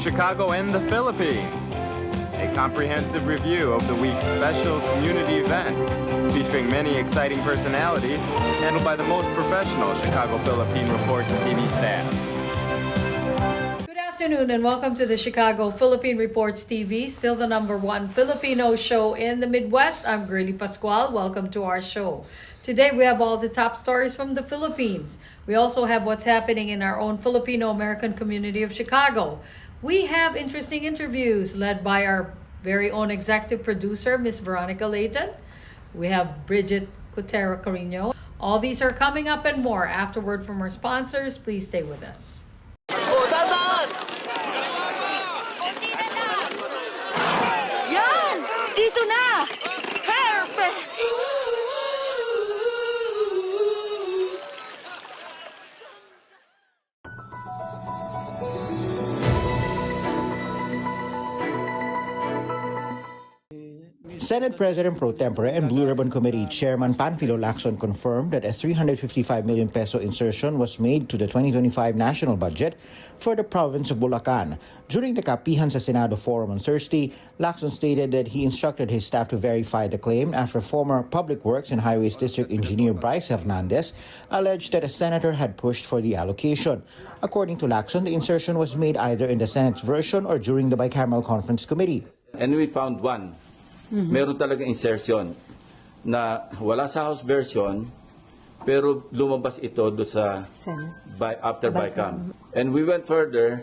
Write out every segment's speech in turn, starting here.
Chicago and the Philippines. A comprehensive review of the week's special community events, featuring many exciting personalities, handled by the most professional Chicago Philippine Reports TV staff. Good afternoon and welcome to the Chicago Philippine Reports TV, still the #1 Filipino show in the Midwest. I'm Girly Pascual. Welcome to our show. Today we have all the top stories from the Philippines. We also have what's happening in our own Filipino-American community of Chicago. We have interesting interviews led by our very own executive producer, Miss Veronica Layton. We have Bridget Cotero Carino. All these are coming up and more afterward from our sponsors. Please stay with us. Yan! Dito na! Perfect! Senate President Pro Tempore and Blue Ribbon Committee Chairman Panfilo Lacson confirmed that a 355 million peso insertion was made to the 2025 national budget for the province of Bulacan. During the Kapihan sa Senado forum on Thursday, Lacson stated that he instructed his staff to verify the claim after former Public Works and Highways District Engineer Bryce Hernandez alleged that a senator had pushed for the allocation. According to Lacson, the insertion was made either in the Senate's version or during the bicameral conference committee. And we found one. Meron talaga insertion na wala sa House version pero lumabas ito do sa after BICAM. And we went further,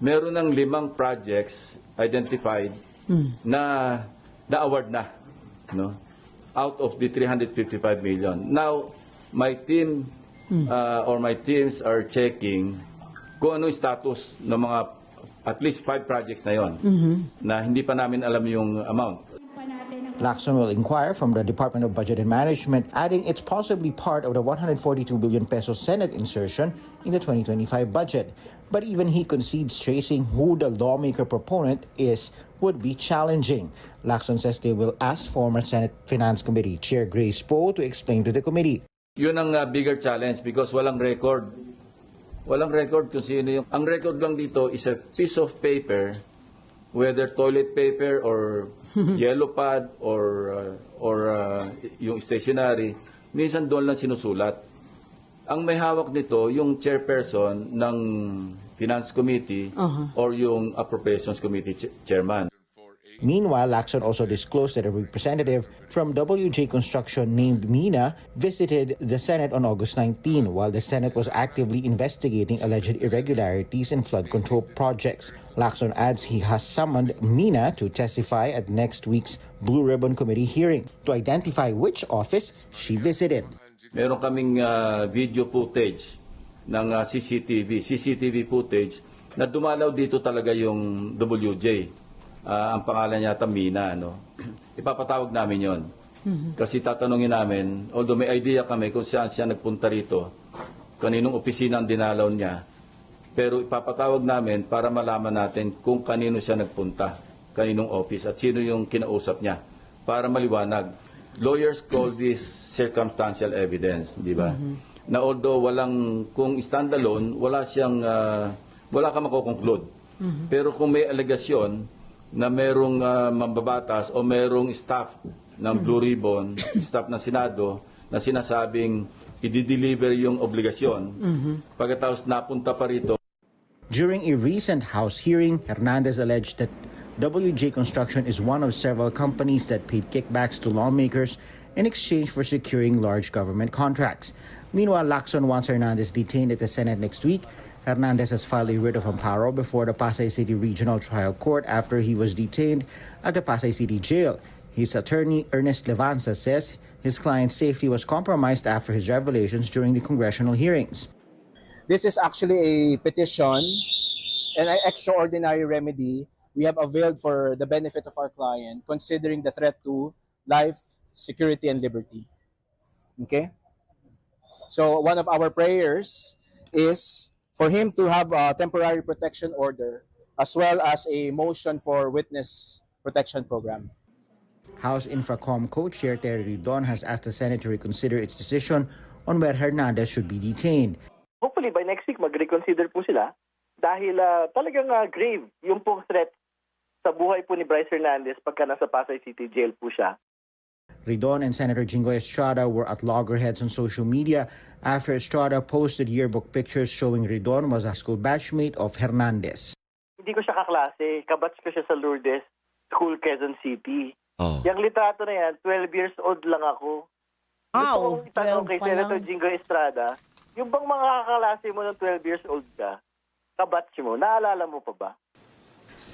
meron ng 5 projects identified na na-award na, no? Out of the 355 million. Now, my team or my teams are checking kung ano yung status ng mga at least 5 projects na yon na hindi pa namin alam yung amount. Lacson will inquire from the Department of Budget and Management, adding it's possibly part of the 142 billion peso Senate insertion in the 2025 budget. But even he concedes tracing who the lawmaker proponent is would be challenging. Lacson says they will ask former Senate Finance Committee Chair Grace Poe to explain to the committee. Yun ang bigger challenge because walang record. Walang record kung sino yung... Ang record lang dito is a piece of paper, whether toilet paper or yellow pad or yung stationery, minsan doon lang sinusulat. Ang may hawak nito, yung chairperson ng Finance Committee or yung Appropriations Committee chairman. Meanwhile, Lacson also disclosed that a representative from WJ Construction named Mina visited the Senate on August 19, while the Senate was actively investigating alleged irregularities in flood control projects. Lacson adds he has summoned Mina to testify at next week's Blue Ribbon Committee hearing to identify which office she visited. Meron kaming video footage ng CCTV footage na dumalaw dito talaga yung WJ. Ang pangalan niya Mina, no? Ipapatawag namin yon. Kasi tatanungin namin, although may idea kami kung saan siya nagpunta rito, kaninong opisina ang dinalaw niya, pero ipapatawag namin para malaman natin kung kanino siya nagpunta, kaninong office, at sino yung kinausap niya, para maliwanag. Lawyers call this circumstantial evidence, di ba? Na although kung standalone, wala ka makukonclude. Pero kung may alegasyon, na merong mambabatas o merong staff ng Blue Ribbon, staff ng Senado, na sinasabing i-deliver yung obligasyon, pagkatapos napunta pa rito. During a recent House hearing, Hernandez alleged that WJ Construction is one of several companies that paid kickbacks to lawmakers in exchange for securing large government contracts. Meanwhile, Lacson wants Hernandez detained at the Senate next week. Hernandez has filed a writ of amparo before the Pasay City Regional Trial Court after he was detained at the Pasay City Jail. His attorney, Ernest Levanza, says his client's safety was compromised after his revelations during the congressional hearings. This is actually a petition and an extraordinary remedy we have availed for the benefit of our client, considering the threat to life, security, and liberty. Okay? So one of our prayers is for him to have a temporary protection order as well as a motion for witness protection program. House Infracom co-chair Terry Don has asked the Senate to reconsider its decision on where Hernandez should be detained. Hopefully by next week mag-reconsider po sila dahil talagang grave yung pong threat sa buhay po ni Bryce Hernandez pagka nasa Pasay City Jail po siya. Ridon and Senator Jinggoy Estrada were at loggerheads on social media after Estrada posted yearbook pictures showing Ridon was a school batchmate of Hernandez. Hindi ko siya kaklase, kabatch ko siya sa Lourdes School, Quezon City. Yung litrato na yan, 12 years old lang ako. Gusto kong itanong kay Senator Jinggoy Estrada, yung bang mga kaklase mo ng 12 years old ka, kabatch mo, naalala mo pa ba?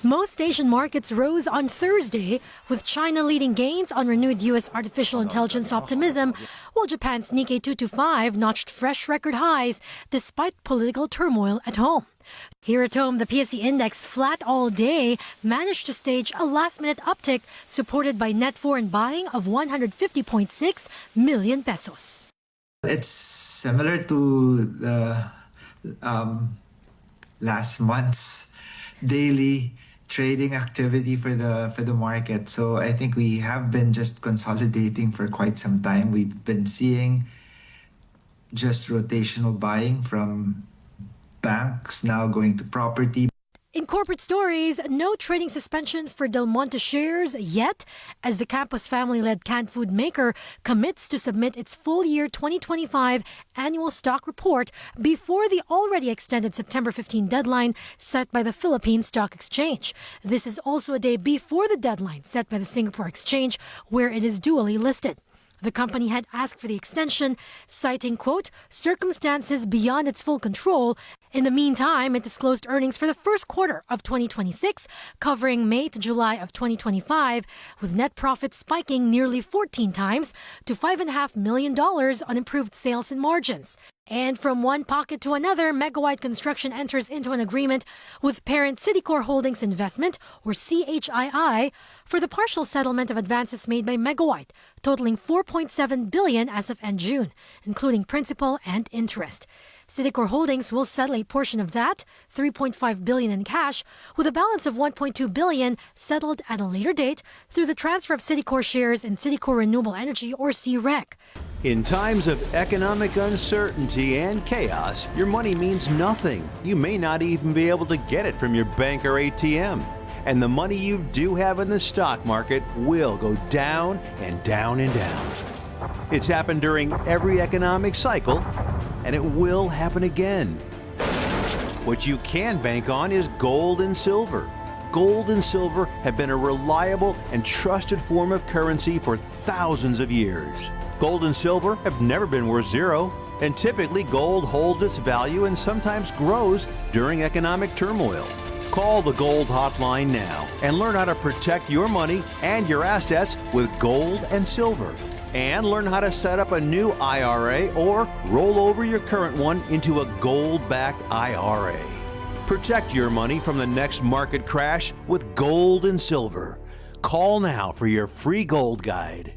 Most Asian markets rose on Thursday, with China leading gains on renewed U.S. artificial intelligence optimism, while Japan's Nikkei 225 notched fresh record highs despite political turmoil at home. Here at home, the PSE index, flat all day, managed to stage a last-minute uptick supported by net foreign buying of 150.6 million pesos. It's similar to the last month's daily trading activity for the market. So I think we have been just consolidating for quite some time. We've been seeing just rotational buying from banks now going to property. In corporate stories, no trading suspension for Del Monte shares yet, as the Campos family-led canned food maker commits to submit its full year 2025 annual stock report before the already extended September 15 deadline set by the Philippine Stock Exchange. This is also a day before the deadline set by the Singapore Exchange, where it is dually listed. The company had asked for the extension, citing, quote, circumstances beyond its full control. In the meantime, it disclosed earnings for the first quarter of 2026, covering May to July of 2025, with net profits spiking nearly 14 times to $5.5 million on improved sales and margins. And from one pocket to another, Megawide Construction enters into an agreement with parent Citicorp Holdings Investment, or CHII, for the partial settlement of advances made by Megawide, totaling $4.7 billion as of end June, including principal and interest. Citicorp Holdings will settle a portion of that, $3.5 billion in cash, with a balance of $1.2 billion settled at a later date through the transfer of Citicorp shares in Citicorp Renewable Energy, or CREC. In times of economic uncertainty and chaos, your money means nothing. You may not even be able to get it from your bank or ATM. And the money you do have in the stock market will go down and down and down. It's happened during every economic cycle, and it will happen again. What you can bank on is gold and silver. Gold and silver have been a reliable and trusted form of currency for thousands of years. Gold and silver have never been worth zero, and typically gold holds its value and sometimes grows during economic turmoil. Call the Gold Hotline now and learn how to protect your money and your assets with gold and silver. And learn how to set up a new IRA or roll over your current one into a gold-backed IRA. Protect your money from the next market crash with gold and silver. Call now for your free gold guide.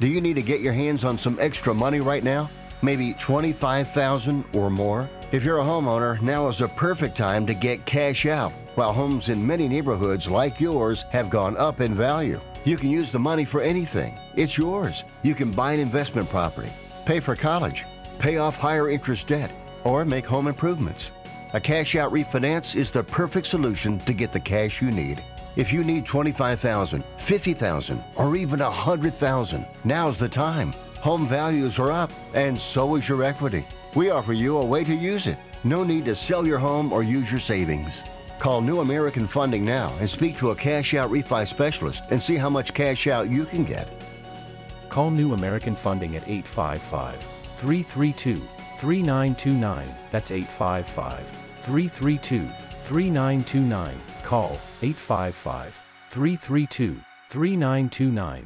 Do you need to get your hands on some extra money right now? Maybe $25,000 or more? If you're a homeowner, now is the perfect time to get cash out. While homes in many neighborhoods like yours have gone up in value, you can use the money for anything. It's yours. You can buy an investment property, pay for college, pay off higher interest debt, or make home improvements. A cash out refinance is the perfect solution to get the cash you need. If you need $25,000, $50,000, or even $100,000, now's the time. Home values are up, and so is your equity. We offer you a way to use it. No need to sell your home or use your savings. Call New American Funding now and speak to a cash out refi specialist and see how much cash out you can get. Call New American Funding at 855-332-3929. That's 855-332-3929. Call 855-332-3929.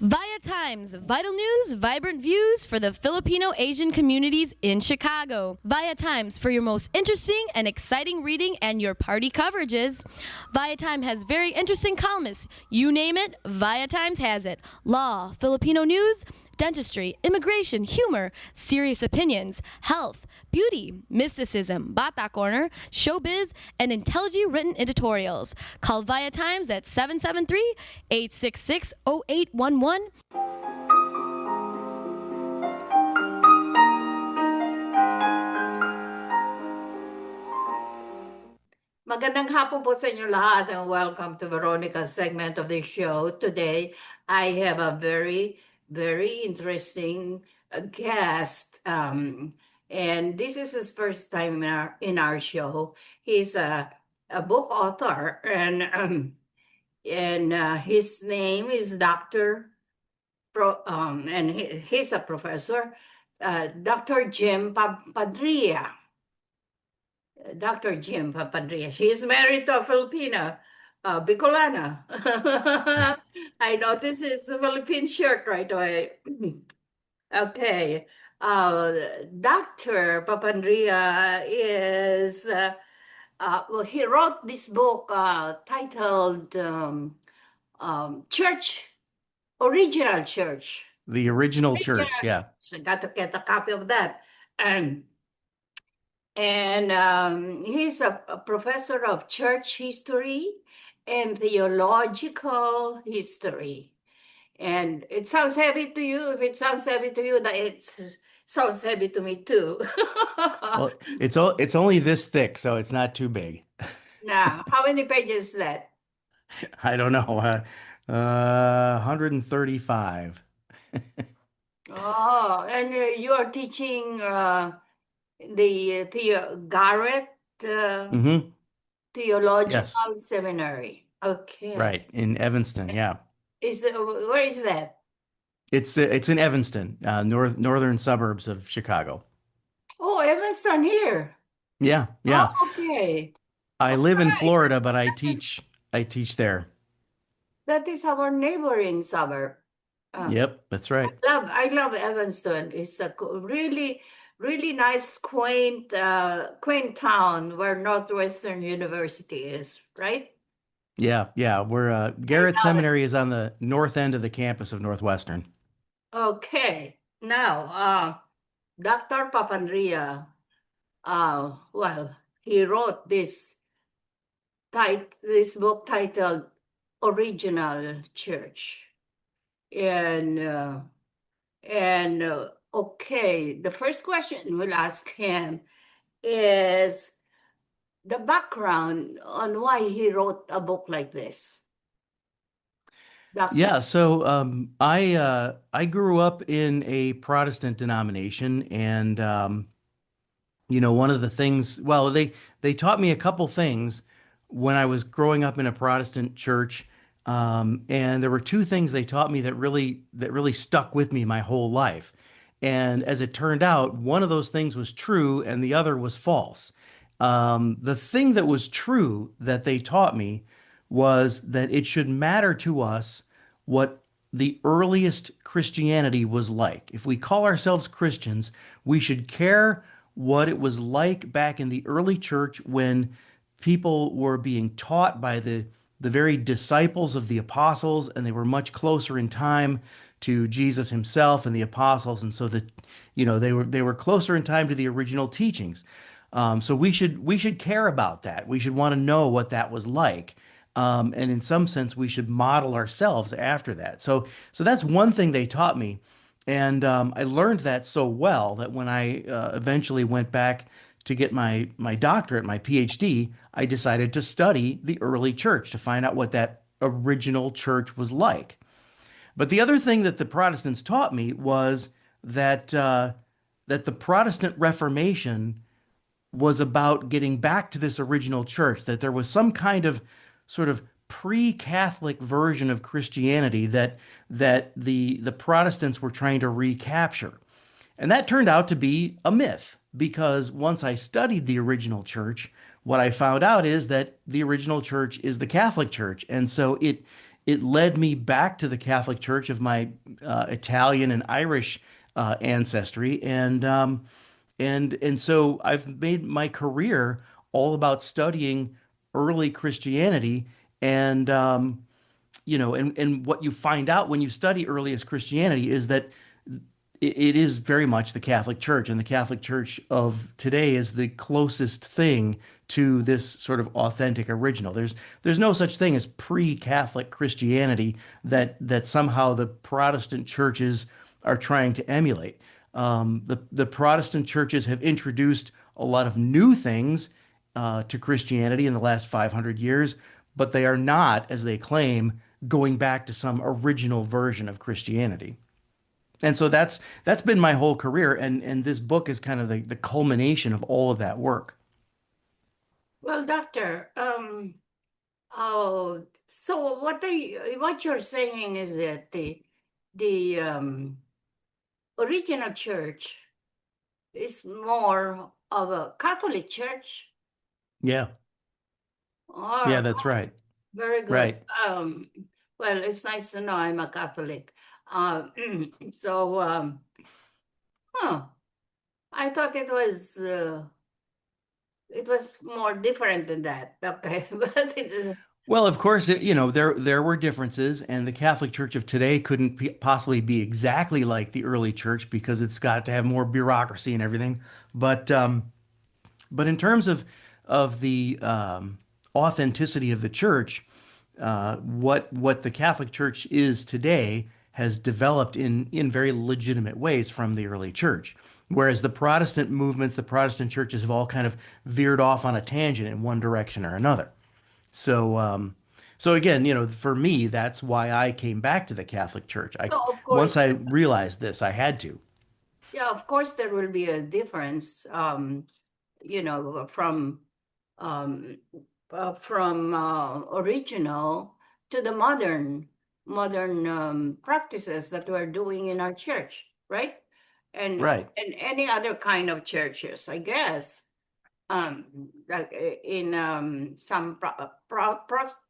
Via Times, vital news, vibrant views for the Filipino Asian communities in Chicago. Via Times for your most interesting and exciting reading and your party coverages. Via Time has very interesting columnists. You name it, Via Times has it. Law, Filipino news, dentistry, immigration, humor, serious opinions, health, beauty, mysticism, Bata Corner, showbiz, and intelligently written editorials. Call Via Times at 773-866-0811. Magandang hapon po sa inyo lahat and welcome to Veronica's segment of the show. Today, I have a very, very interesting guest. And this is his first time in our show. He's a book author and his name is he's a professor, Dr. Jim Padria. Dr. Jim Papadria. She is married to a Filipina, Bicolana. I noticed it's a Philippine shirt right away. Okay. Dr. Papandrea is, well, he wrote this book titled Church, Original Church. The Original Church, yeah. So I got to get a copy of that. And he's a professor of church history and theological history. And it sounds heavy to you. If it sounds heavy to you, it sounds heavy to me too. Well, it's only this thick, so it's not too big. Now, how many pages is that? I don't know. 135. Oh, and you are teaching the Garrett Theological Seminary. Okay. Right, in Evanston, yeah. Where is that? It's in Evanston, northern suburbs of Chicago. Oh, Evanston here. Yeah, yeah. Oh, okay. I live in Florida, but I teach there. That is our neighboring suburb. Yep, that's right. I love Evanston. It's a really, really nice, quaint town where Northwestern University is, right? Yeah, yeah. We're Garrett Seminary is on the north end of the campus of Northwestern. Okay. Now, Dr. Papandrea, well, he wrote this book titled Original Church. And okay, the first question we'll ask him is the background on why he wrote a book like this. Doctor. Yeah, so I grew up in a Protestant denomination, and one of the things, well, they taught me a couple things when I was growing up in a Protestant church. And there were two things they taught me that really stuck with me my whole life. And as it turned out, one of those things was true and the other was false. The thing that was true that they taught me was that it should matter to us what the earliest Christianity was like. If we call ourselves Christians, we should care what it was like back in the early church when people were being taught by the very disciples of the apostles, and they were much closer in time to Jesus himself and the apostles, and so that they were closer in time to the original teachings. So we should care about that. We should want to know what that was like, and in some sense, we should model ourselves after that. So that's one thing they taught me, and I learned that so well that when I eventually went back to get my doctorate, my PhD, I decided to study the early church to find out what that original church was like. But the other thing that the Protestants taught me was that the Protestant Reformation was about getting back to this original church, that there was some kind of sort of pre-Catholic version of Christianity that the Protestants were trying to recapture. And that turned out to be a myth, because once I studied the original church, what I found out is that the original church is the Catholic Church. And so it it led me back to the Catholic Church of my Italian and Irish ancestry, and so I've made my career all about studying early Christianity, and and what you find out when you study earliest Christianity is that it is very much the Catholic Church, and the Catholic Church of today is the closest thing to this sort of authentic original. There's no such thing as pre-Catholic Christianity that somehow the Protestant churches are trying to emulate. The Protestant churches have introduced a lot of new things to Christianity in the last 500 years, but they are not, as they claim, going back to some original version of Christianity. And so that's been my whole career, and this book is kind of the culmination of all of that work. Well, doctor, oh, so what you're saying is that the original church is more of a Catholic church? Yeah. All Yeah, that's right. Very good. Right. Well, it's nice to know I'm a Catholic. So, I thought it was more different than that. Okay, but it is. Well, of course, there were differences, and the Catholic Church of today couldn't possibly be exactly like the early church because it's got to have more bureaucracy and everything. But in terms of the authenticity of the church, what the Catholic Church is today has developed in very legitimate ways from the early church. Whereas the Protestant movements, the Protestant churches have all kind of veered off on a tangent in one direction or another. So again, for me, that's why I came back to the Catholic Church. So, of Once course, I realized this, I had to. yeah, of course, there will be a difference, from um, original to the modern practices that we're doing in our church, right? And Right. and any other kind of churches, I guess. Like in some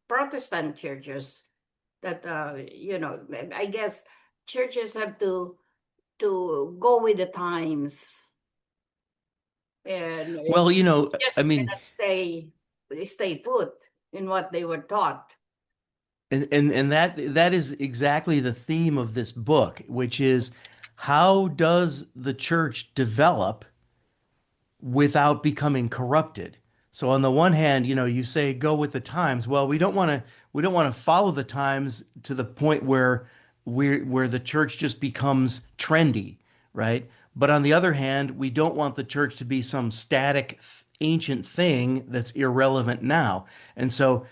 Protestant churches that I guess churches have to go with the times, and Well, I just mean, cannot stay put in what they were taught. and that is exactly the theme of this book, which is how does the church develop without becoming corrupted? So on the one hand, you say go with the times. Well, we don't want to follow the times to the point where the church just becomes trendy, right? But on the other hand, we don't want the church to be some static ancient thing that's irrelevant now. And so,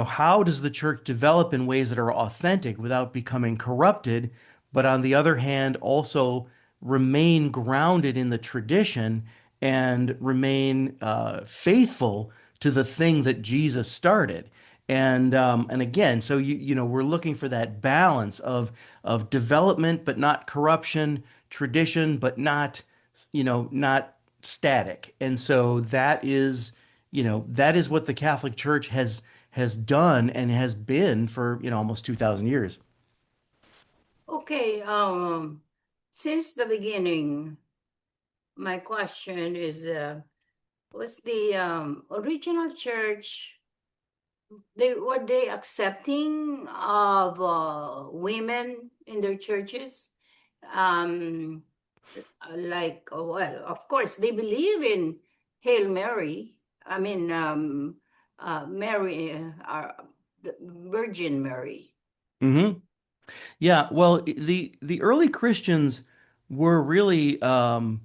how does the church develop in ways that are authentic without becoming corrupted, but on the other hand, also remain grounded in the tradition and remain faithful to the thing that Jesus started. And again, so we're looking for that balance of development but not corruption, tradition but not static. And so that is what the Catholic Church has done and has been for almost 2,000 years. Okay, since the beginning, my question is, was the original church, were they accepting of women in their churches? Well, of course, they believe in Hail Mary. I mean, Mary, the Virgin Mary. Mm-hmm. Yeah, well, the early Christians were really ahead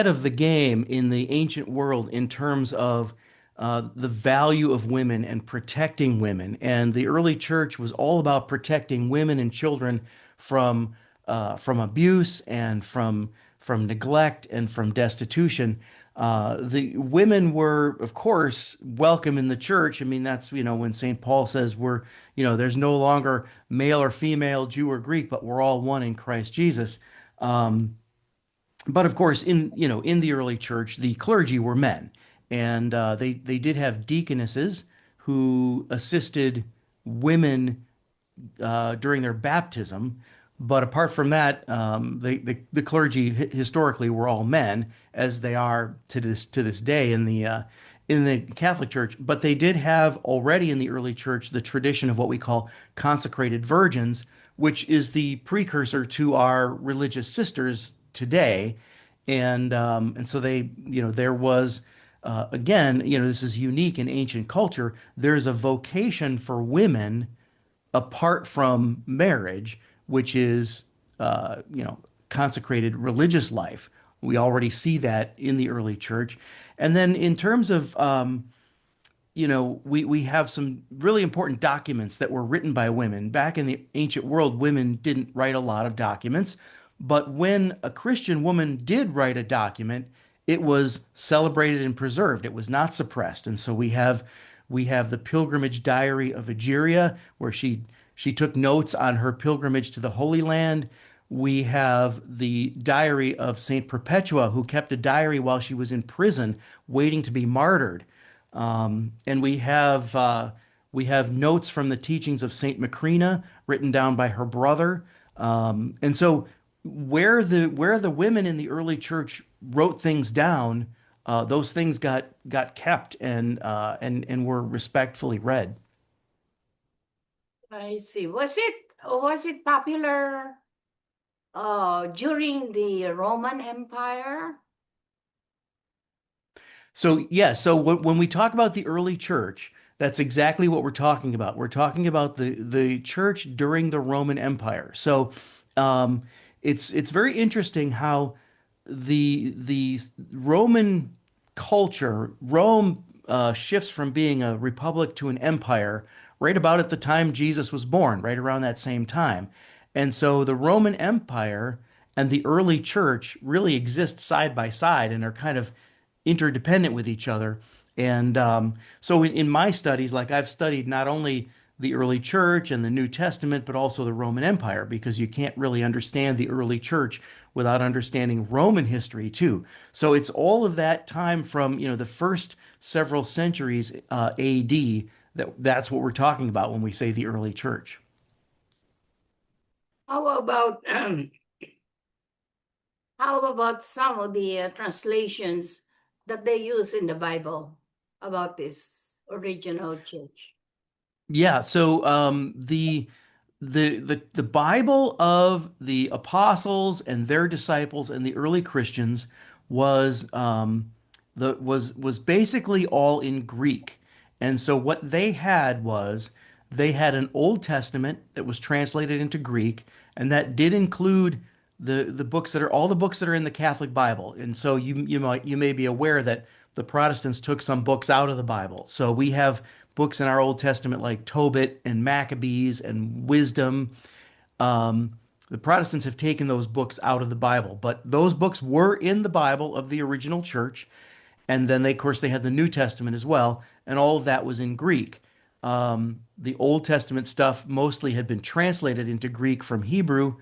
of the game in the ancient world in terms of the value of women and protecting women. And the early church was all about protecting women and children from abuse and from neglect and from destitution. The women were, of course, welcome in the church. I mean, that's, when St. Paul says there's no longer male or female, Jew or Greek, but we're all one in Christ Jesus. But of course, in the early church, the clergy were men, and they did have deaconesses who assisted women during their baptism. But apart from that, the clergy historically were all men, as they are to this day in the Catholic Church. But they did have already in the early church the tradition of what we call consecrated virgins, which is the precursor to our religious sisters today. And so they, there was again, this is unique in ancient culture. There's a vocation for women apart from marriage, which is, consecrated religious life. We already see that in the early church. And then in terms of, we have some really important documents that were written by women. Back in the ancient world, women didn't write a lot of documents, but when a Christian woman did write a document, it was celebrated and preserved. It was not suppressed. And so we have the pilgrimage diary of Egeria, where she took notes on her pilgrimage to the Holy Land. We have the diary of Saint Perpetua, who kept a diary while she was in prison, waiting to be martyred. And we have notes from the teachings of Saint Macrina written down by her brother. And so where the women in the early church wrote things down, those things got kept and were respectfully read. I see. Was it popular during the Roman Empire? So, yeah, so when we talk about the early church, that's exactly what we're talking about. We're talking about the church during the Roman Empire. So, um, it's very interesting how the Roman culture, Rome shifts from being a republic to an empire right about at the time Jesus was born, right around that same time. And so the Roman Empire and the early church really exist side by side and are kind of interdependent with each other. And so in my studies, like I've studied not only the early church and the New Testament, but also the Roman Empire, because you can't really understand the early church without understanding Roman history too. So it's all of that time from, the first several centuries AD, that's what we're talking about when we say the early church. How about how about some of the translations that they use in the Bible about this original church? Yeah, so the Bible of the apostles and their disciples and the early Christians was basically all in Greek. And so what they had was they had an Old Testament that was translated into Greek, and that did include the books that are all the books that are in the Catholic Bible. And so you may be aware that the Protestants took some books out of the Bible. So we have books in our Old Testament like Tobit and Maccabees and Wisdom. The Protestants have taken those books out of the Bible, but those books were in the Bible of the original church. And then of course, they had the New Testament as well, and all of that was in Greek. The Old Testament stuff mostly had been translated into Greek from Hebrew.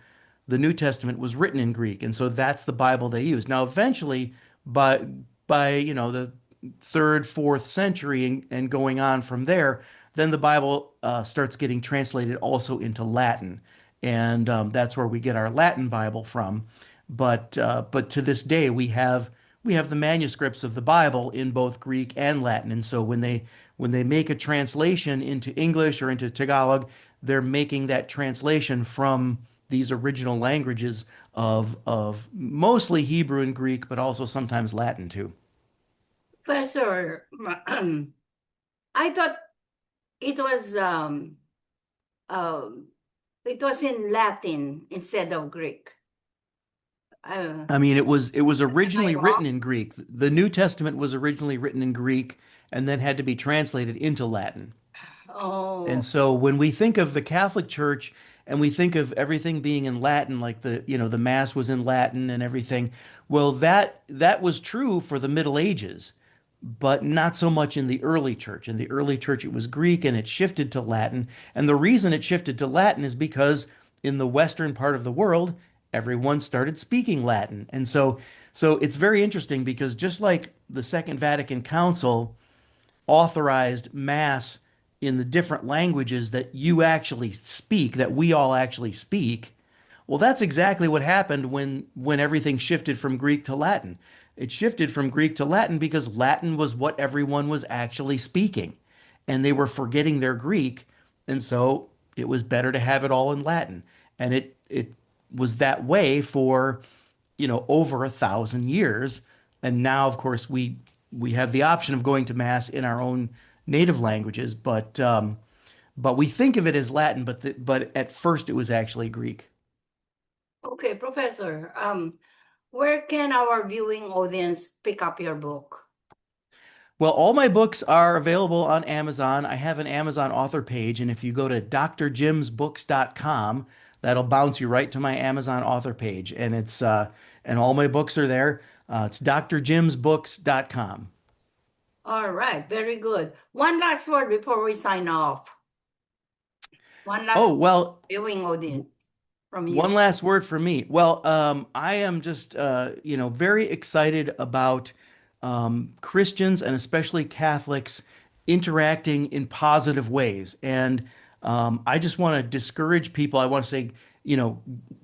The New Testament was written in Greek, and so that's the Bible they use. Now, eventually, by the third, fourth century and going on from there, then the Bible starts getting translated also into Latin, and that's where we get our Latin Bible from. But to this day, we have the manuscripts of the Bible in both Greek and Latin, and so when they make a translation into English or into Tagalog, they're making that translation from these original languages of mostly Hebrew and Greek, but also sometimes Latin too. Professor, I thought it was it was in Latin instead of Greek. I mean, it was originally written in Greek. The New Testament was originally written in Greek and then had to be translated into Latin. Oh, And so when we think of the Catholic Church and we think of everything being in Latin, like the Mass was in Latin and everything, well, that was true for the Middle Ages, but not so much in the early church. In the early church, it was Greek and it shifted to Latin. And the reason it shifted to Latin is because in the Western part of the world, everyone started speaking Latin. And so it's very interesting because just like the Second Vatican Council authorized Mass in the different languages that you actually speak, that we all actually speak. Well, that's exactly what happened when everything shifted from Greek to Latin. It shifted from Greek to Latin because Latin was what everyone was actually speaking, and they were forgetting their Greek, and so it was better to have it all in Latin. And it was that way for, over 1,000 years. And now, of course, we have the option of going to mass in our own native languages, but we think of it as Latin, but at first it was actually Greek. Okay, Professor, where can our viewing audience pick up your book? Well, all my books are available on Amazon. I have an Amazon author page, and if you go to drjimsbooks.com, that'll bounce you right to my Amazon author page, and it's and all my books are there. It's drjimsbooks.com. All right, very good. One last word before we sign off. One last viewing audience from you. One last word from me. Well, I am just very excited about Christians and especially Catholics interacting in positive ways. And I just want to discourage people. I want to say,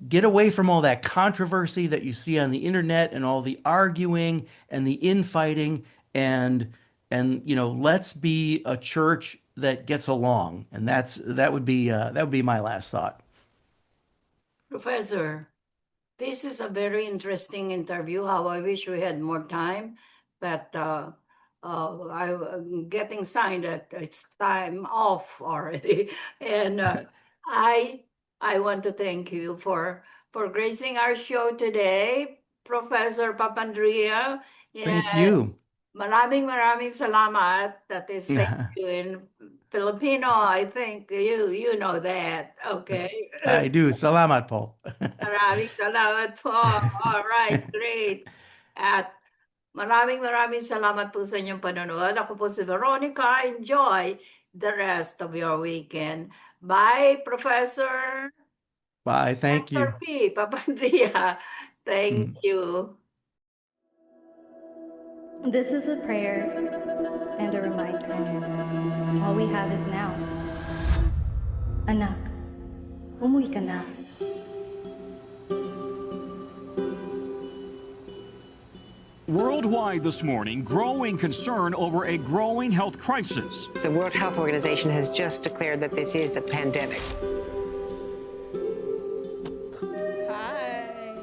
get away from all that controversy that you see on the internet and all the arguing and the infighting, and let's be a church that gets along. And that would be my last thought. Professor, this is a very interesting interview. How I wish we had more time, but I'm getting signed that it's time off already. And I want to thank you for gracing our show today, Professor Papandrea. Thank you. Maraming salamat. That is thank you in Filipino. I think you know that. Okay. I do. Salamat po. Maraming salamat po. All right, great. At maraming salamat po sa inyong panonood. Ako po si Veronica. Enjoy the rest of your weekend. Bye, Professor. Bye. Thank you. Dr. P. Papandrea. Thank you. This is a prayer and a reminder. All we have is now. Anak, umuwi ka na. Worldwide this morning, growing concern over a growing health crisis. The World Health Organization has just declared that this is a pandemic. Hi.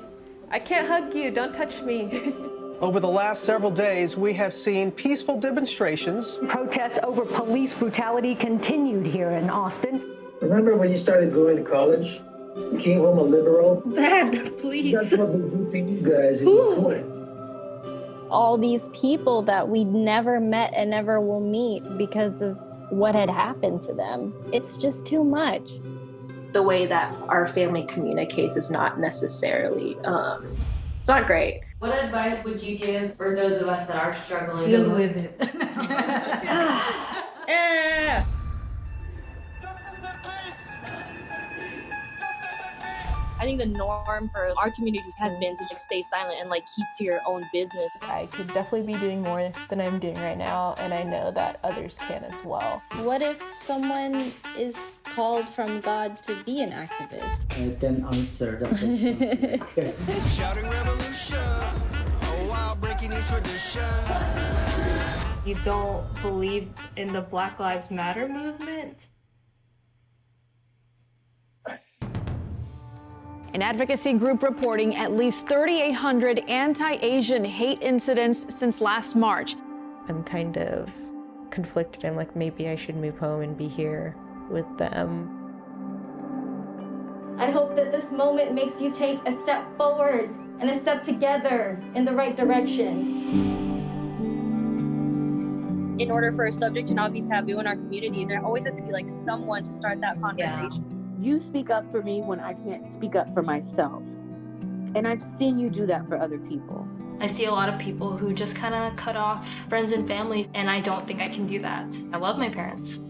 I can't hug you. Don't touch me. Over the last several days, we have seen peaceful demonstrations. Protests over police brutality continued here in Austin. Remember when you started going to college? You came home a liberal? Dad, please. That's what we do to you guys in this court. All these people that we never met and never will meet because of what had happened to them. It's just too much. The way that our family communicates is not necessarily, it's not great. What advice would you give for those of us that are struggling? Deal with it. Yeah. I think the norm for our communities has been to just stay silent and keep to your own business. I could definitely be doing more than I'm doing right now, and I know that others can as well. What if someone is called from God to be an activist? I can answer that question. Shouting revolution, oh wow, breaking each tradition. You don't believe in the Black Lives Matter movement? An advocacy group reporting at least 3,800 anti-Asian hate incidents since last March. I'm kind of conflicted. I'm like, maybe I should move home and be here with them. I hope that this moment makes you take a step forward and a step together in the right direction. In order for a subject to not be taboo in our community, there always has to be someone to start that conversation. Yeah. You speak up for me when I can't speak up for myself. And I've seen you do that for other people. I see a lot of people who just kind of cut off friends and family, and I don't think I can do that. I love my parents.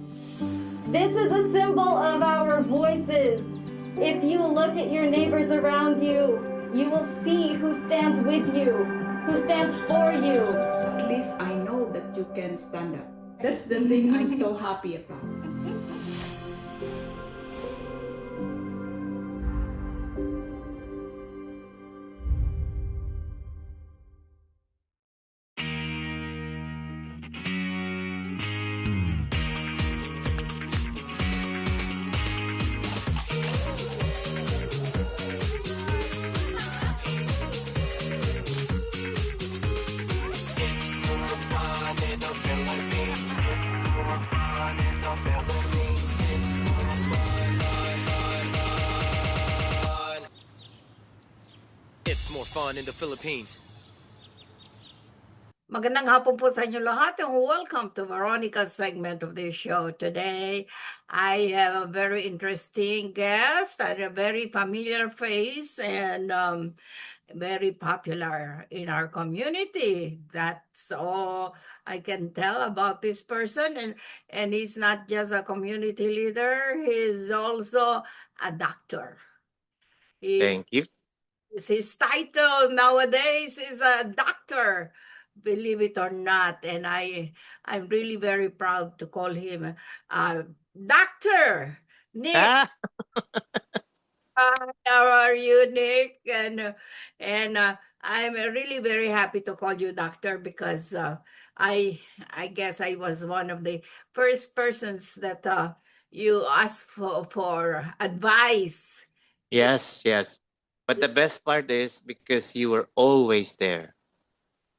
This is a symbol of our voices. If you look at your neighbors around you, you will see who stands with you, who stands for you. At least I know that you can stand up. That's the thing I'm so happy about. It's more fun in the Philippines. Magandang hapon po sa inyo lahat and welcome to Veronica's segment of the show. Today, I have a very interesting guest and a very familiar face and very popular in our community. That's all I can tell about this person. And he's not just a community leader, he's also a doctor. Thank you. His title nowadays is a doctor, believe it or not. And I'm really very proud to call him Dr. Nick. Hi, how are you, Nick? And I'm really very happy to call you doctor because I guess I was one of the first persons that you asked for advice. Yes, yes. But the best part is because you were always there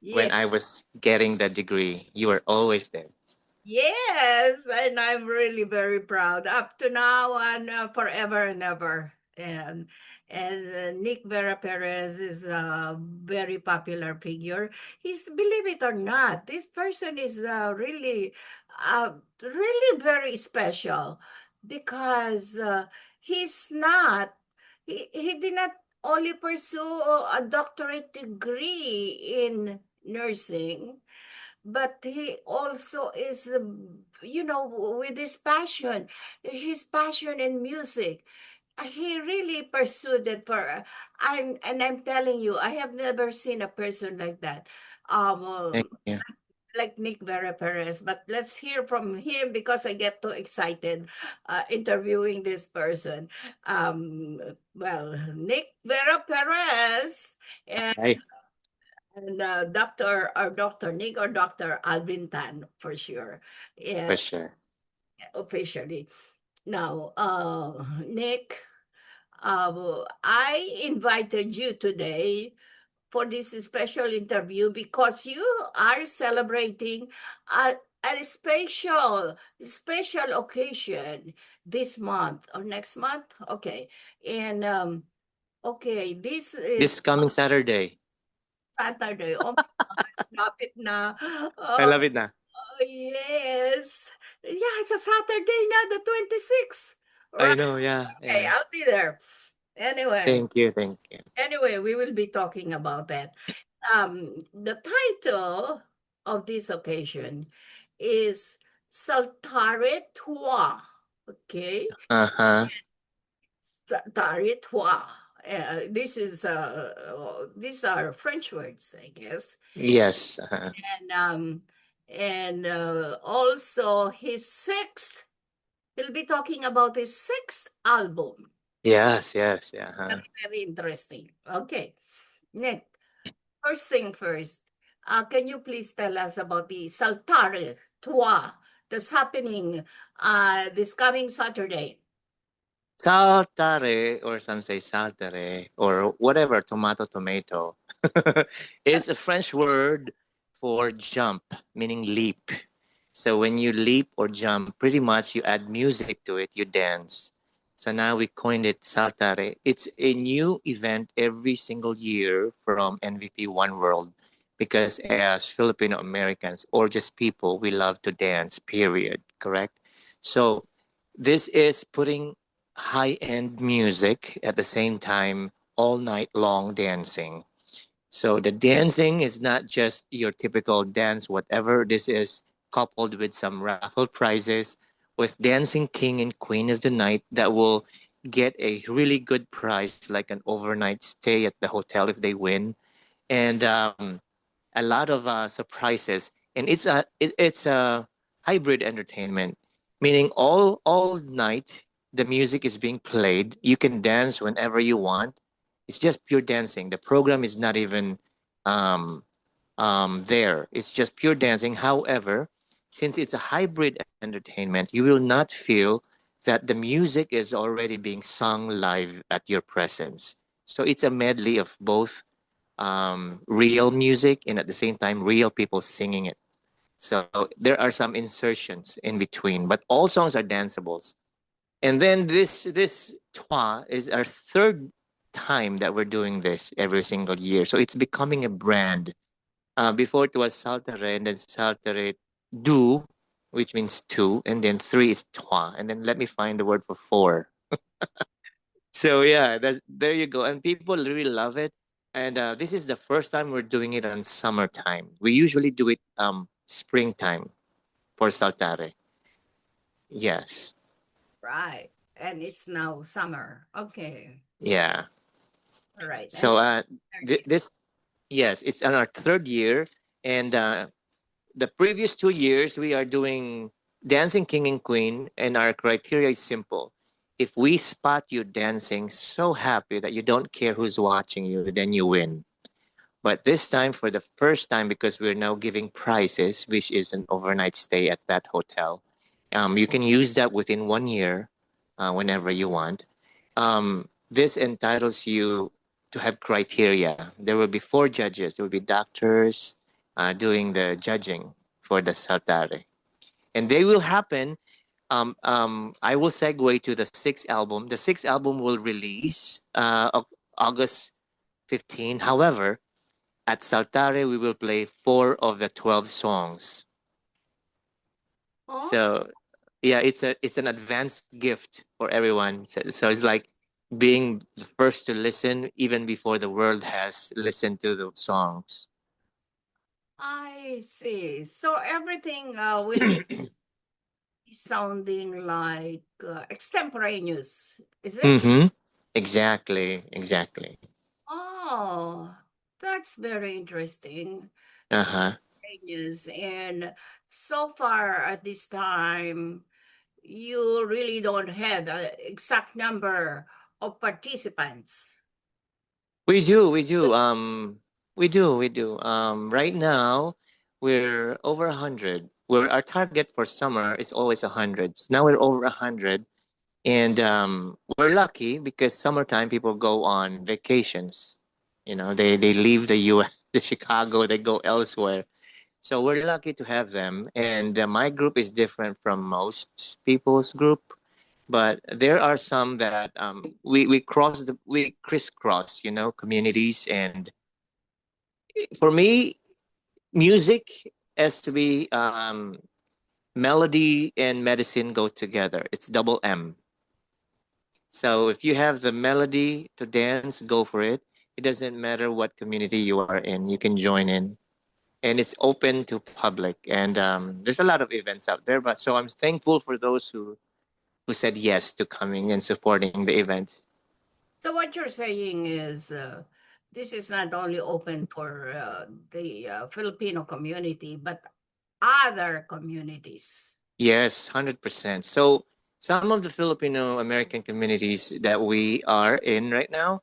when I Yes. was getting the degree. You were always there. Yes, and I'm really very proud up to now and forever and ever. And Nick Vera Perez is a very popular figure. He's, believe it or not, this person is really very special because he's not he did not only pursue a doctorate degree in nursing, but he also is with his passion in music. He really pursued it for I'm telling you, I have never seen a person like that, Thank you. like Nick Vera Perez. But let's hear from him because I get too excited interviewing this person. Well, Nick Vera Perez and Hi. Dr. Nick or Dr. Alvin Tan for sure. Yeah, For sure. officially. Now, Nick, I invited you today for this special interview because you are celebrating a special occasion this month or next month. Okay. And okay, this is This coming Saturday. Saturday. Oh my God, lapit na. I Oh, love it now. yes. Yeah, it's a Saturday now, the 26th. I Right. know, yeah. Okay, Yeah. I'll be there. Anyway, Thank you, thank you. we will be talking about that. The title of this occasion is Saltare Toi. Okay? Uh-huh. Saltare Toi. These are French words, I guess. Yes. Uh-huh. And also he'll be talking about his sixth album. Yes, yes, yeah. Uh-huh. Very, very interesting. Okay. Nick, first thing first, can you please tell us about the Saltare Toi that's happening this coming Saturday? Saltare, or some say saltere, or whatever, tomato, is a French word for jump, meaning leap. So when you leap or jump, pretty much you add music to it, you dance. So now we coined it saltare. It's a new event every single year from NVP One World because as Filipino Americans or just people, we love to dance, period, correct? So this is putting high-end music at the same time, all night long dancing. So the dancing is not just your typical dance, whatever. This is coupled with some raffle prizes with Dancing King and Queen of the Night that will get a really good prize, like an overnight stay at the hotel if they win, and a lot of surprises. And it's a hybrid entertainment, meaning all night the music is being played. You can dance whenever you want. It's just pure dancing. The program is not even um, there. It's just pure dancing. However, since it's a hybrid entertainment, you will not feel that the music is already being sung live at your presence. So it's a medley of both real music and at the same time real people singing it. So there are some insertions in between, but all songs are danceables. And then this Twa is our third time that we're doing this every single year. So it's becoming a brand. Before it was Saltere and then Saltere Du, which means two, and then three is Twa. And then let me find the word for four. So yeah, there you go. And people really love it. And this is the first time we're doing it on summertime. We usually do it springtime for Saltare. Yes. Right. And it's now summer. Okay. Yeah. All right. And So this, yes, it's on our third year, and the previous 2 years we are doing Dancing King and Queen, and our criteria is simple. If we spot you dancing so happy that you don't care who's watching you, then you win. But this time, for the first time, because we're now giving prizes, which is an overnight stay at that hotel, you can use that within 1 year, whenever you want. This entitles you to have criteria. There will be four judges. There will be doctors doing the judging for the Saltare. And they will happen. I will segue to the sixth album. The sixth album will release August 15. However, at Saltare, we will play 4 of the 12 songs. Oh, So, yeah, it's an advanced gift for everyone. So it's like being the first to listen even before the world has listened to the songs. I see. So everything will be sounding like extemporaneous, is it? Mm-hmm. Exactly. Exactly. Oh, that's very interesting. Uh-huh. Extemporaneous. And so far at this time, you really don't have an exact number of participants. We do. Right now, we're over 100. Where our target for summer is always 100. Now we're over 100. And we're lucky because summertime people go on vacations. They leave the U.S., the Chicago, they go elsewhere. So we're lucky to have them. And my group is different from most people's group, but there are some that we crisscross, communities. And for me, music has to be melody and medicine go together. It's double M. So if you have the melody to dance, go for it. It doesn't matter what community you are in, you can join in. And it's open to public. And there's a lot of events out there. But so I'm thankful for those who said yes to coming and supporting the event. So what you're saying is this is not only open for the Filipino community, but other communities. Yes, 100%. So some of the Filipino American communities that we are in right now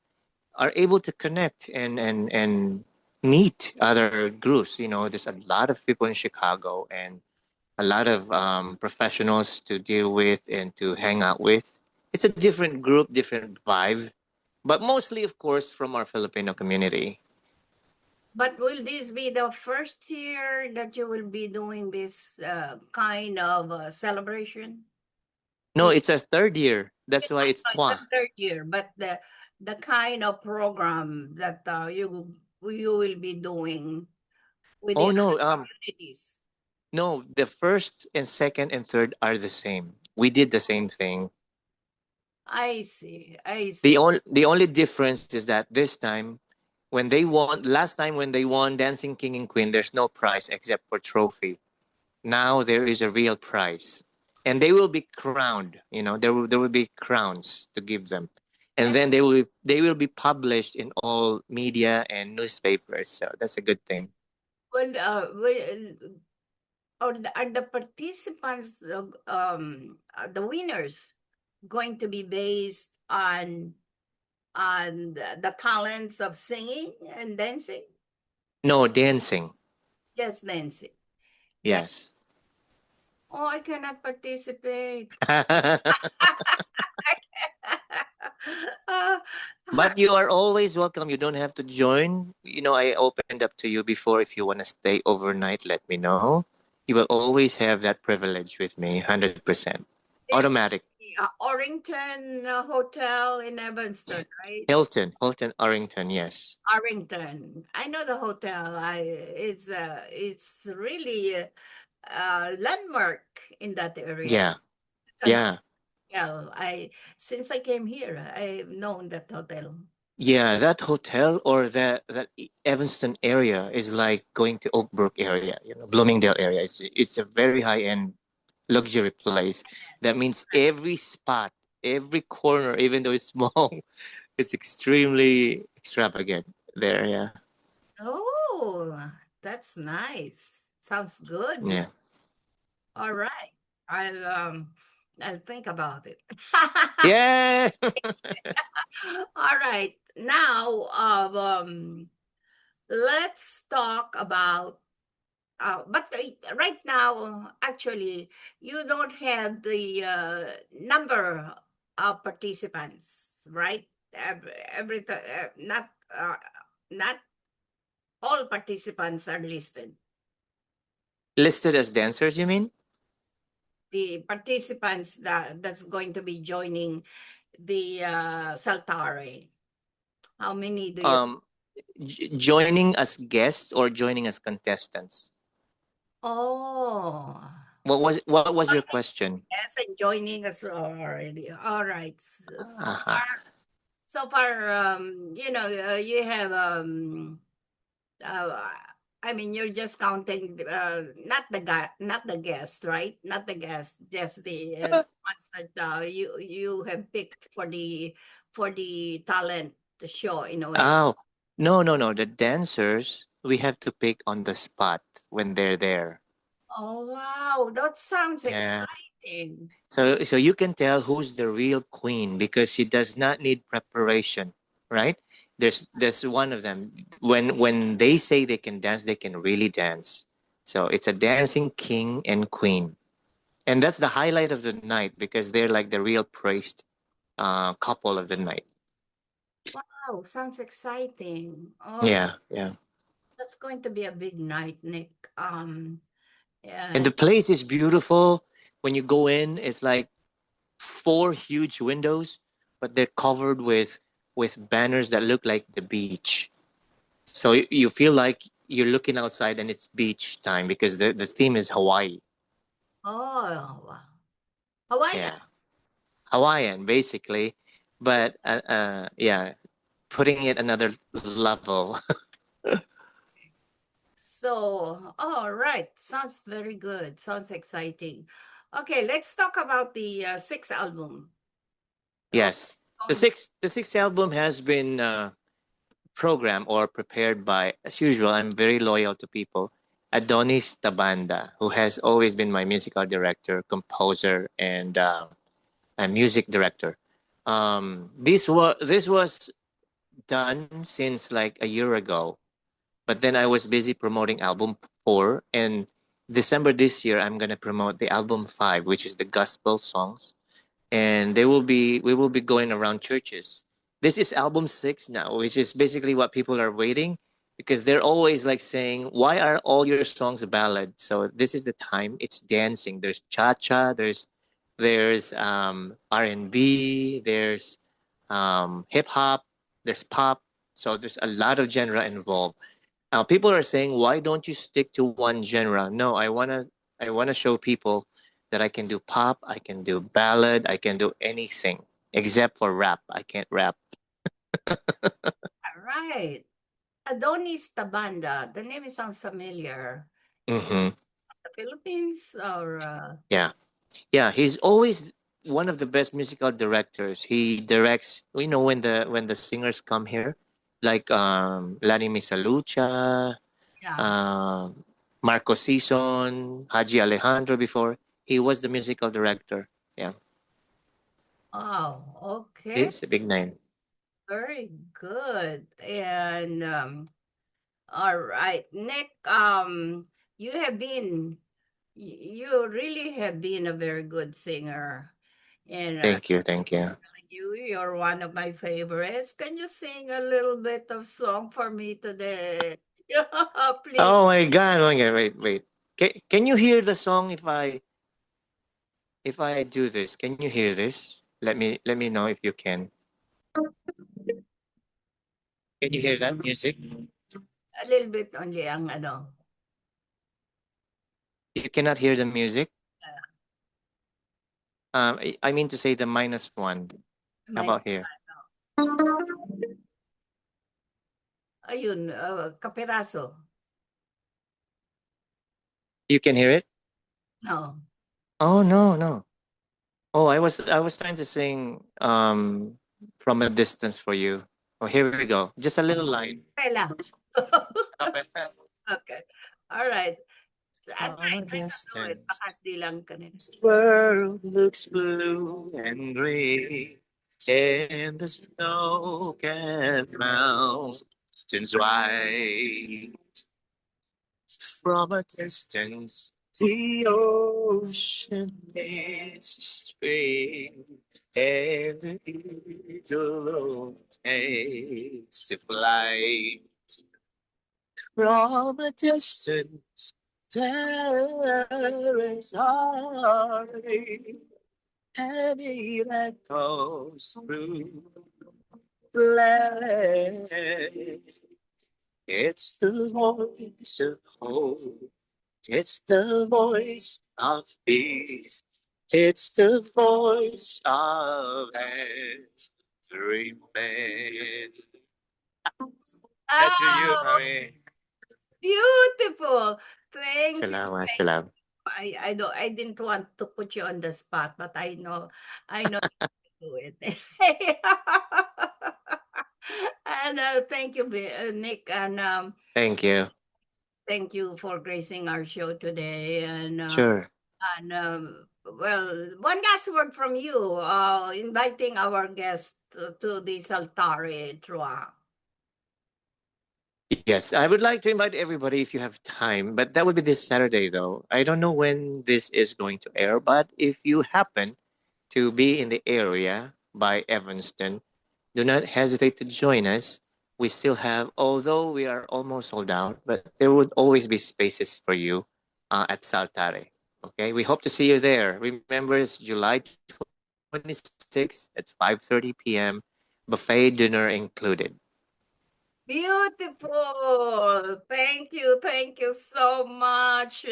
are able to connect and meet other groups. There's a lot of people in Chicago and a lot of professionals to deal with and to hang out with. It's a different group, different vibe, but mostly, of course, from our Filipino community. But will this be the first year that you will be doing this kind of celebration? No, it's our third year. That's why it's It's Twa. the third year, but the kind of program that you will be doing with the Oh no, other communities. no, the first and second and third are the same. We did the same thing. I see. I The see. only the only difference is that this time when they won last time when they won Dancing King and Queen, there's no prize except for trophy. Now there is a real prize. And they will be crowned, there will be crowns to give them. And then they will be published in all media and newspapers. So that's a good thing. Well, or are the participants, the winners, going to be based on the talents of singing and dancing? No, dancing. Yes, dancing. Yes. Oh, I cannot participate. Uh, But you are always welcome. You don't have to join. I opened up to you before. If you want to stay overnight, let me know. You will always have that privilege with me, 100%. it's Automatic. the Orrington Hotel in Evanston, right? Hilton, Arrington, yes. Arrington. I know the hotel. It's really a landmark in that area. Yeah, It's an yeah. hotel. Since I came here, I've known that hotel. Yeah, that hotel or that Evanston area is like going to Oak Brook area, Bloomingdale area. It's a very high end luxury place. That means every spot, every corner, even though it's small, it's extremely extravagant there. Yeah, Oh, that's nice. Sounds good. yeah, All right. I'll um I'll think about it. yeah. All right. Now, let's talk about but right now, actually, you don't have the number of participants, right? Not all participants are listed. Listed as dancers, you mean? The participants that's going to be joining the Saltare. How many do you? Um, joining as guests or joining as contestants? Oh, What was your question? yes, and joining us already. All right. Uh-huh. So far, you have uh, I mean, you're just counting not the guest, right? Not the guest, just the ones that you have picked for the talent show in a way. Oh, no, no, no. The dancers we have to pick on the spot when they're there. Oh wow, that sounds Yeah. exciting. So you can tell who's the real queen because she does not need preparation, right? There's one of them. When they say they can dance, they can really dance. So it's a dancing king and queen. And that's the highlight of the night because they're like the real praised couple of the night. Wow, sounds exciting. All right, Yeah, yeah. that's going to be a big night, Nick. And Yeah. the place is beautiful. When you go in, it's like four huge windows, but they're covered with banners that look like the beach. So you feel like you're looking outside and it's beach time because the theme is Hawaii. Oh, wow. Hawaiian. Yeah, Hawaiian basically, but yeah, putting it another level. So, all right. Sounds very good. Sounds exciting. Okay, let's talk about the sixth album. Yes, the sixth album has been programmed or prepared by, as usual. I'm very loyal to people. Adonis Tabanda, who has always been my musical director, composer, and a music director. This was done since like a year ago, but then I was busy promoting album 4, and December this year I'm gonna promote the album 5, which is the gospel songs, and we will be going around churches. This is album 6 now, which is basically what people are waiting because they're always like saying, "Why are all your songs ballad?" So this is the time. It's dancing. There's cha-cha, there's R&B, there's hip hop, there's pop. So there's a lot of genre involved. People are saying, "Why don't you stick to one genre?" No, I wanna show people that I can do pop, I can do ballad, I can do anything except for rap. I can't rap. All right. Adonis Tabanda. The name sounds familiar. Hmm. The Philippines or Yeah, yeah. He's always one of the best musical directors. He directs. When the singers come here, like Lani Misalucha, yeah. um, Marco Sison, Haji Alejandro before. He was the musical director. Yeah, Oh, okay. he's a big name. Very good. And all right, Nick, you have been you really have been a very good singer. And Thank you, thank you. you're one of my favorites. Can you sing a little bit of song for me today? Please. Oh my God! Oh my God! Wait. Can you hear the song if I do this? Can you hear this? Let me know if you can. Can you hear that music? A little bit only ang ano. You cannot hear the music. I mean to say the -1. How about here? Ayun, kapiraso. You can hear it? No. Oh no. Oh, I was trying to sing from a distance for you. Oh, here we go. Just a little line. Okay lang. Okay. All right. From a distance. Baka di lang kanina. World looks blue and gray, and the snow-capped mountains white. From a distance, the ocean is green, and the eagle takes to flight. From a distance, there is harmony, and it echoes through the land. It's the voice of hope. It's the voice of peace. It's the voice of every man. That's for you, honey. Beautiful. Thank you. Salamat, salamat. I didn't want to put you on the spot, but I know you can do it. And thank you, Nick, and Thank you. thank you for gracing our show today. And Sure. well, one last word from you, inviting our guest to the Saltare Trois. Yes, I would like to invite everybody if you have time, but that would be this Saturday though. I don't know when this is going to air, but if you happen to be in the area by Evanston, do not hesitate to join us. We still have, although we are almost sold out, but there would always be spaces for you at Saltare. Okay, we hope to see you there. Remember, it's July 26th at 5:30 p.m. Buffet dinner included. Beautiful. Thank you. Thank you so much.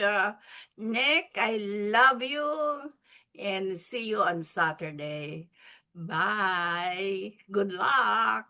Nick, I love you and see you on Saturday. Bye. Good luck.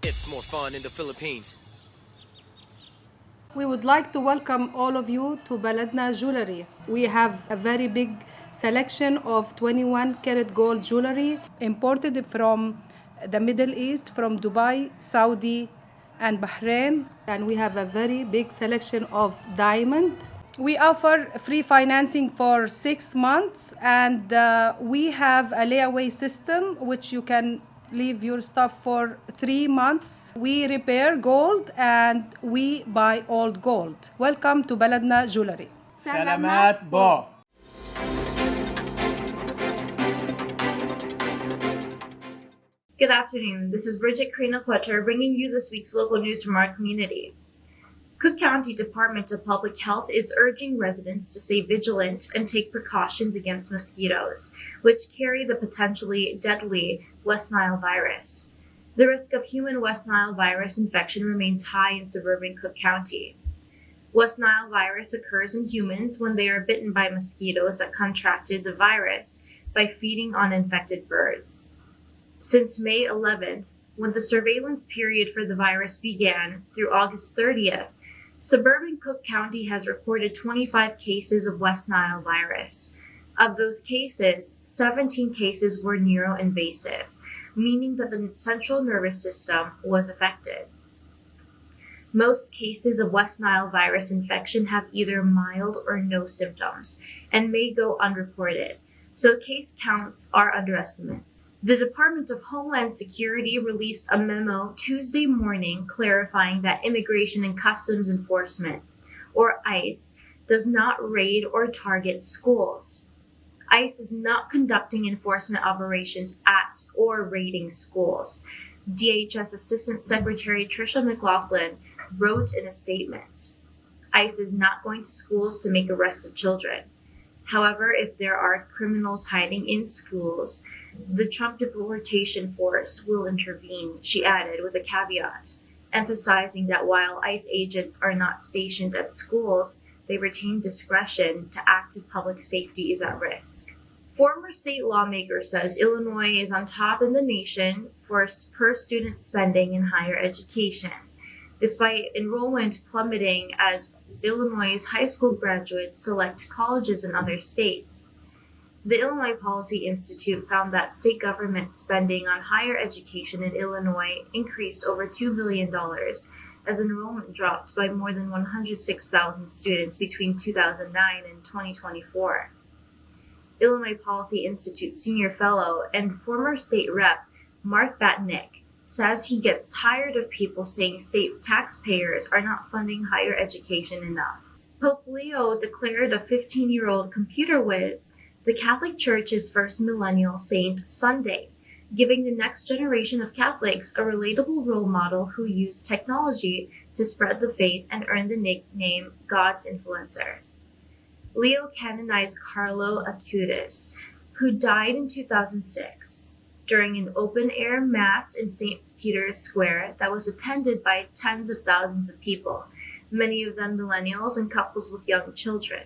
It's more fun in the Philippines. We would like to welcome all of you to Baladna Jewelry. We have a very big selection of 21 karat gold jewelry imported from the Middle East, from Dubai, Saudi, and Bahrain. And we have a very big selection of diamond. We offer free financing for 6 months, and we have a layaway system which you can leave your stuff for 3 months. We repair gold and we buy old gold. Welcome to Baladna Jewelry. Salamat po. Good afternoon. This is Bridget Carino-Quetter bringing you this week's local news from our community. Cook County Department of Public Health is urging residents to stay vigilant and take precautions against mosquitoes, which carry the potentially deadly West Nile virus. The risk of human West Nile virus infection remains high in suburban Cook County. West Nile virus occurs in humans when they are bitten by mosquitoes that contracted the virus by feeding on infected birds. Since May 11th, when the surveillance period for the virus began, through August 30th, suburban Cook County has reported 25 cases of West Nile virus. Of those cases, 17 cases were neuroinvasive, meaning that the central nervous system was affected. Most cases of West Nile virus infection have either mild or no symptoms and may go unreported, so case counts are underestimates. The Department of Homeland Security released a memo Tuesday morning clarifying that Immigration and Customs Enforcement, or ICE, does not raid or target schools. ICE is not conducting enforcement operations at or raiding schools. DHS Assistant Secretary Tricia McLaughlin wrote in a statement, ICE is not going to schools to make arrests of children. However, if there are criminals hiding in schools, the Trump deportation force will intervene, she added with a caveat, emphasizing that while ICE agents are not stationed at schools, they retain discretion to act if public safety is at risk. Former state lawmaker says Illinois is on top in the nation for per-student spending in higher education, despite enrollment plummeting as Illinois' high school graduates select colleges in other states. The Illinois Policy Institute found that state government spending on higher education in Illinois increased over $2 billion as enrollment dropped by more than 106,000 students between 2009 and 2024. Illinois Policy Institute senior fellow and former state rep Mark Batnick says he gets tired of people saying state taxpayers are not funding higher education enough. Pope Leo declared a 15-year-old computer whiz the Catholic Church's first millennial saint Sunday, giving the next generation of Catholics a relatable role model who used technology to spread the faith and earn the nickname God's influencer. Leo canonized Carlo Acutis, who died in 2006, during an open-air mass in St. Peter's Square that was attended by tens of thousands of people, many of them millennials and couples with young children.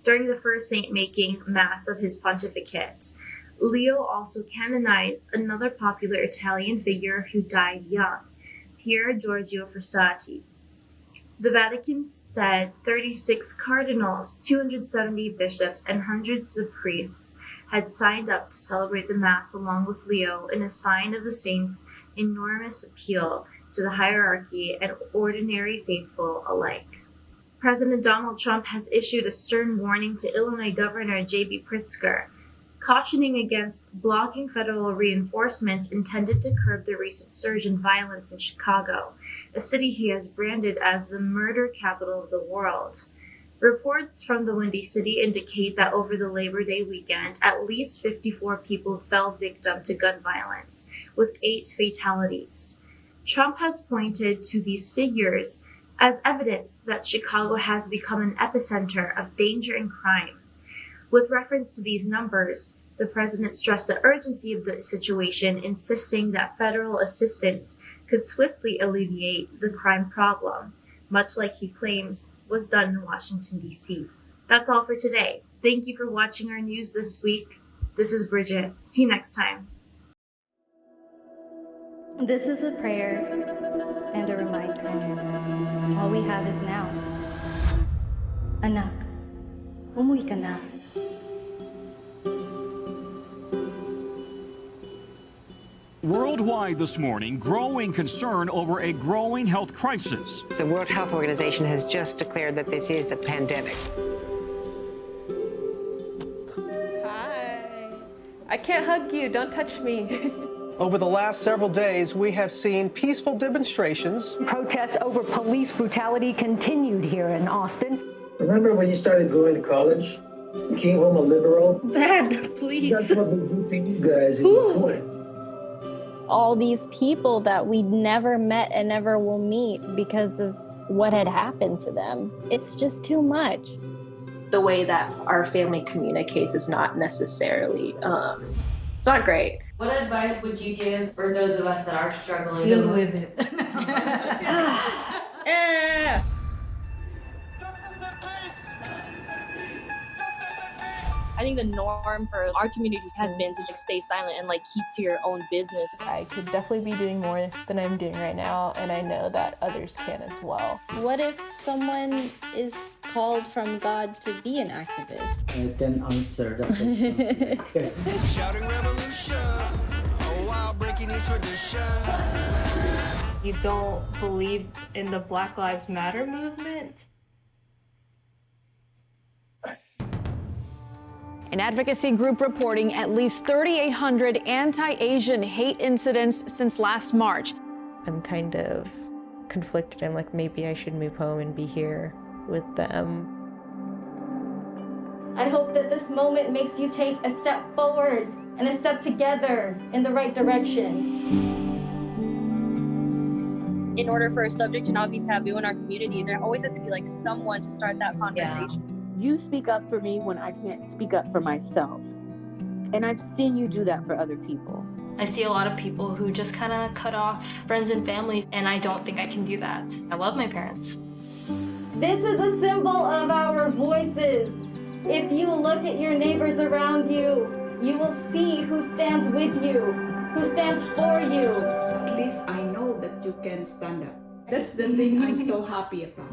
During the first saint-making mass of his pontificate, Leo also canonized another popular Italian figure who died young, Pier Giorgio Frassati. The Vatican said 36 cardinals, 270 bishops, and hundreds of priests had signed up to celebrate the Mass along with Leo in a sign of the saint's enormous appeal to the hierarchy and ordinary faithful alike. President Donald Trump has issued a stern warning to Illinois Governor J.B. Pritzker, cautioning against blocking federal reinforcements intended to curb the recent surge in violence in Chicago, a city he has branded as the murder capital of the world. Reports from the Windy City indicate that over the Labor Day weekend, at least 54 people fell victim to gun violence, with 8 fatalities. Trump has pointed to these figures as evidence that Chicago has become an epicenter of danger and crime. With reference to these numbers, the president stressed the urgency of the situation, insisting that federal assistance could swiftly alleviate the crime problem, much like he claims was done in Washington, D.C. That's all for today. Thank you for watching our news this week. This is Bridget. See you next time. This is a prayer and a reminder. All we have is now. Anak, umuwi ka na. Worldwide this morning, growing concern over a growing health crisis. The World Health Organization has just declared that this is a pandemic. Hi. I can't hug you. Don't touch me. Over the last several days, we have seen peaceful demonstrations. Protests over police brutality continued here in Austin. Remember when you started going to college? You came home a liberal? Dad, please. That's what we do to you guys in this point. all these people that we never met and never will meet because of what had happened to them. It's just too much. The way that our family communicates is not necessarily, it's not great. What advice would you give for those of us that are struggling? Deal with it. I think the norm for our community has been to just stay silent and like keep to your own business. I could definitely be doing more than I'm doing right now, and I know that others can as well. What if someone is called from God to be an activist? I can answer the question. Shouting revolution, oh wow, breaking each tradition. You don't believe in the Black Lives Matter movement? An advocacy group reporting at least 3,800 anti-Asian hate incidents since last March. I'm kind of conflicted. I'm like, maybe I should move home and be here with them. I hope that this moment makes you take a step forward and a step together in the right direction. In order for a subject to not be taboo in our community, there always has to be like someone to start that conversation. You speak up for me when I can't speak up for myself. And I've seen you do that for other people. I see a lot of people who just kind of cut off friends and family, and I don't think I can do that. I love my parents. This is a symbol of our voices. If you look at your neighbors around you, you will see who stands with you, who stands for you. At least I know that you can stand up. That's the thing I'm so happy about.